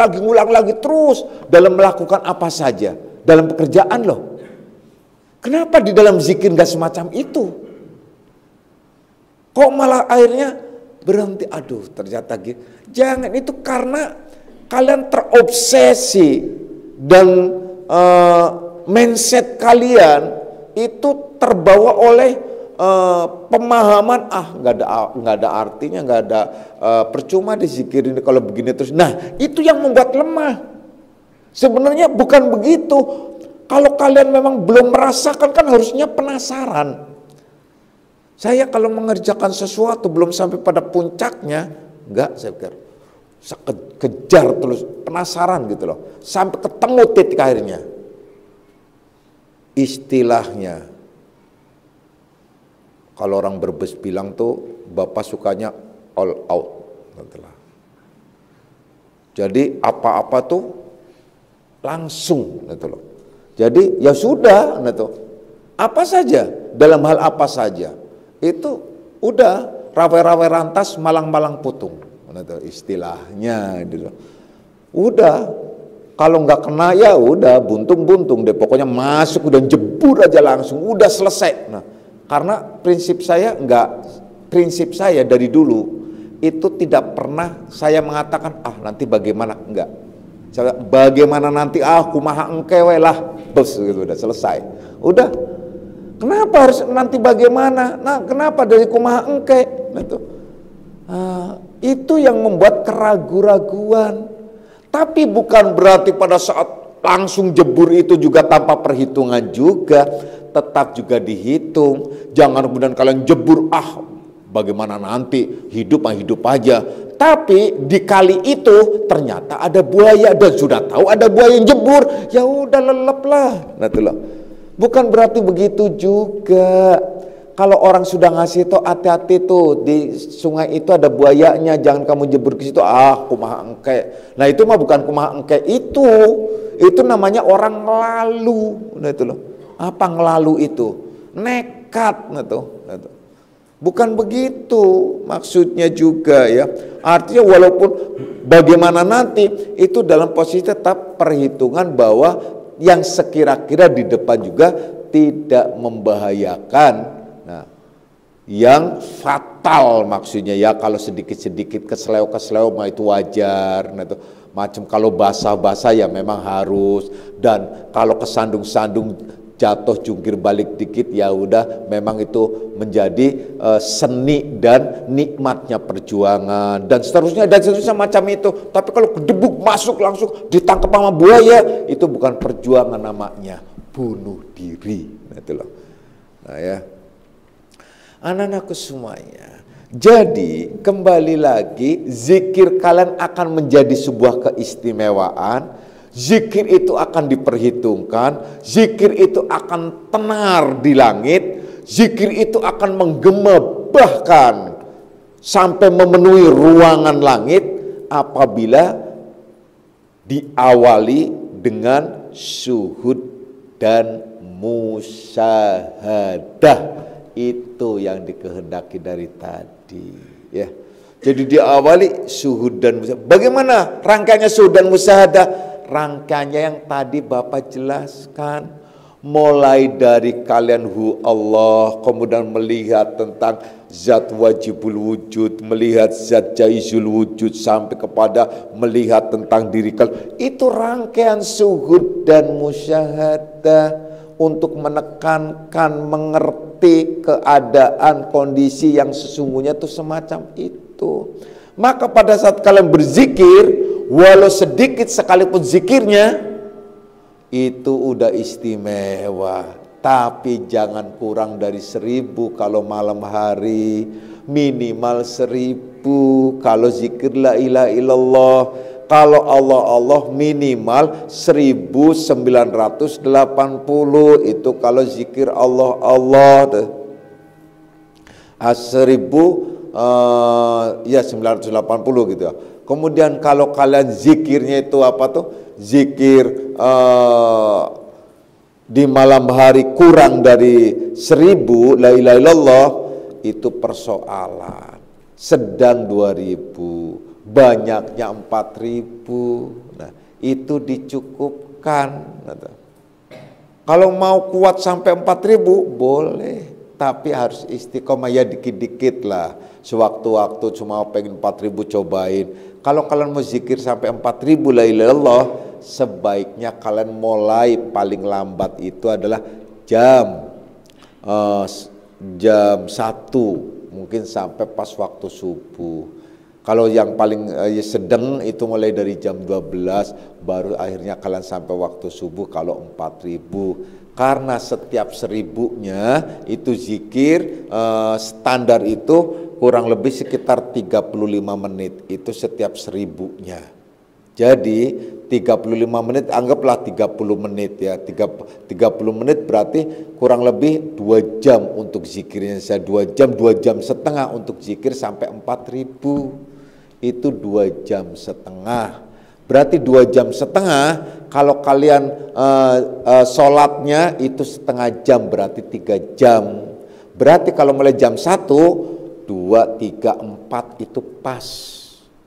A: lagi terus dalam melakukan apa saja, dalam pekerjaan loh. Kenapa di dalam zikir gak semacam itu? Kok malah akhirnya berhenti? Aduh ternyata gitu. Jangan, itu karena kalian terobsesi dan mindset kalian itu terbawa oleh pemahaman nggak ada artinya, nggak ada percuma di zikir ini kalau begini terus. Nah itu yang membuat lemah. Sebenarnya bukan begitu. Kalau kalian memang belum merasakan kan harusnya penasaran. Saya kalau mengerjakan sesuatu belum sampai pada puncaknya, enggak, saya pikir kejar terus, penasaran gitu loh, sampai ketemu titik akhirnya. Istilahnya, kalau orang Brebes bilang tuh, Bapak sukanya all out. Jadi apa-apa tuh langsung gitu loh. Jadi ya sudah, apa saja, dalam hal apa saja, itu udah rawe-rawe rantas, malang-malang putung, istilahnya, gitu. Udah, kalau nggak kena ya udah buntung-buntung deh, pokoknya masuk udah jebur aja langsung, udah selesai. Nah, karena prinsip saya dari dulu itu tidak pernah saya mengatakan nanti bagaimana, enggak. Bagaimana nanti kumaha engkewe lah, bos gitu, udah selesai. Udah. Kenapa harus nanti bagaimana? Nah, kenapa dari kumaha engke? Itu yang membuat keraguan-raguan. Tapi bukan berarti pada saat langsung jebur itu juga tanpa perhitungan juga, tetap juga dihitung. Jangan kemudian kalian jebur, bagaimana nanti, hidup aja. Tapi di kali itu ternyata ada buaya dan sudah tahu ada buaya yang jebur, ya udah lelep lah. Bukan berarti begitu juga. Kalau orang sudah ngasih tuh hati-hati tuh di sungai itu ada buayanya, jangan kamu jebur ke situ. Kumaha engke. Nah itu mah bukan kumaha engke, itu namanya orang ngelalu. Apa ngelalu itu? Nekat. Bukan begitu maksudnya juga ya. Artinya walaupun bagaimana nanti itu dalam posisi tetap perhitungan bahwa yang sekira-kira di depan juga tidak membahayakan. Nah, yang fatal, maksudnya ya kalau sedikit-sedikit kesleo mah itu wajar. Nah, itu macam kalau basah-basah ya memang harus, dan kalau kesandung-sandung jatuh jungkir balik dikit ya udah, memang itu menjadi seni dan nikmatnya perjuangan dan seterusnya macam itu. Tapi kalau kedebuk masuk langsung ditangkap sama buaya, itu bukan perjuangan, namanya bunuh diri. Nah, itu loh. Nah ya, anak-anakku semuanya, jadi kembali lagi, zikir kalian akan menjadi sebuah keistimewaan. Zikir itu akan diperhitungkan, zikir itu akan tenar di langit, zikir itu akan menggema bahkan sampai memenuhi ruangan langit apabila diawali dengan syuhud dan musyahadah. Itu yang dikehendaki dari tadi ya. Jadi diawali syuhud dan musyahadah. Bagaimana rangkaiannya syuhud dan musyahadah? Rangkaiannya yang tadi Bapak jelaskan, mulai dari kalian hu Allah, kemudian melihat tentang zat wajibul wujud, melihat zat jaizul wujud, sampai kepada melihat tentang diri kalian. Itu rangkaian syuhud dan musyahadah untuk menekankan, mengerti keadaan kondisi yang sesungguhnya itu semacam itu. Maka pada saat kalian berzikir, walau sedikit sekalipun zikirnya, itu udah istimewa. Tapi jangan kurang dari 1000 kalau malam hari, minimal 1000 kalau zikir la ilaha illallah. Kalau Allah minimal 1980, itu kalau zikir Allah. 980 gitu ya. Kemudian kalau kalian zikirnya itu apa tuh? Zikir di malam hari kurang dari 1000 la ilaha illallah, itu persoalan. Sedang 2000, banyaknya 4000. Nah, itu dicukupkan. Kalau mau kuat sampai 4000 boleh, tapi harus istiqomah ya, dikit-dikit lah. Sewaktu-waktu cuma pengen 4000 cobain. Kalau kalian mau zikir sampai 4000 la ilaha illallah, sebaiknya kalian mulai paling lambat itu adalah jam 1, mungkin sampai pas waktu subuh. Kalau yang paling sedang itu mulai dari jam 12, baru akhirnya kalian sampai waktu subuh kalau 4000. Karena setiap 1000-nya itu zikir standar itu kurang lebih sekitar 35 menit, itu setiap 1000-nya. Jadi 35 menit anggaplah 30 menit ya. 30 menit berarti kurang lebih 2 jam untuk zikirnya. Saya 2 jam setengah untuk zikir sampai 4000. Itu 2 jam setengah. Berarti 2 jam setengah, kalau kalian sholatnya itu setengah jam, berarti 3 jam. Berarti kalau mulai jam 1, 2, 3, 4 itu pas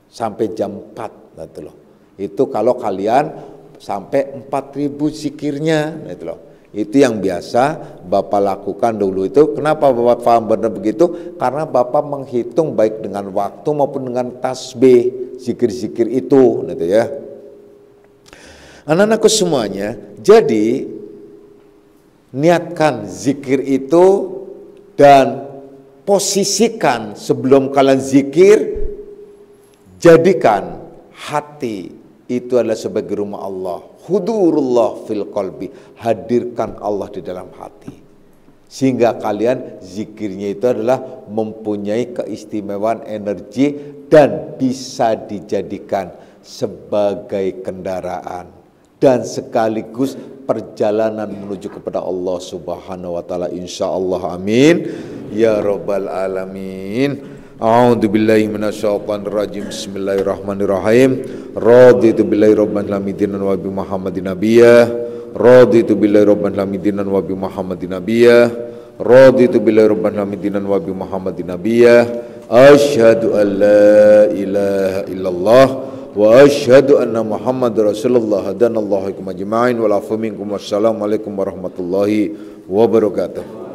A: sampai jam 4 gitu loh. Itu kalau kalian sampai 4000 zikirnya gitu loh. Itu yang biasa Bapak lakukan dulu itu. Kenapa Bapak paham benar begitu? Karena Bapak menghitung baik dengan waktu maupun dengan tasbih, zikir-zikir itu gitu ya. Anak-anakku semuanya, jadi niatkan zikir itu dan posisikan sebelum kalian zikir, jadikan hati itu adalah sebagai rumah Allah. Hudurullah fil qalbi, hadirkan Allah di dalam hati. Sehingga kalian zikirnya itu adalah mempunyai keistimewaan energi dan bisa dijadikan sebagai kendaraan dan sekaligus perjalanan menuju kepada Allah Subhanahu wa taala, insyaallah. Amin ya rabbal alamin. A'udzu billahi minasyaitonir rajim. Bismillahirrahmanirrahim. Raditu billahi rabban lamidinan wa bi Muhammadin nabiyya. Raditu billahi rabban lamidinan wa bi Muhammadin nabiyya. Raditu billahi rabban lamidinan wa bi Muhammadin nabiyya. Asyhadu an la ilaha illallah wa asyhadu anna Muhammadar Rasulullah. Hadanallahu ikum ajma'in wa lafu minkum. Wassalamualaikum warahmatullahi wabarakatuh.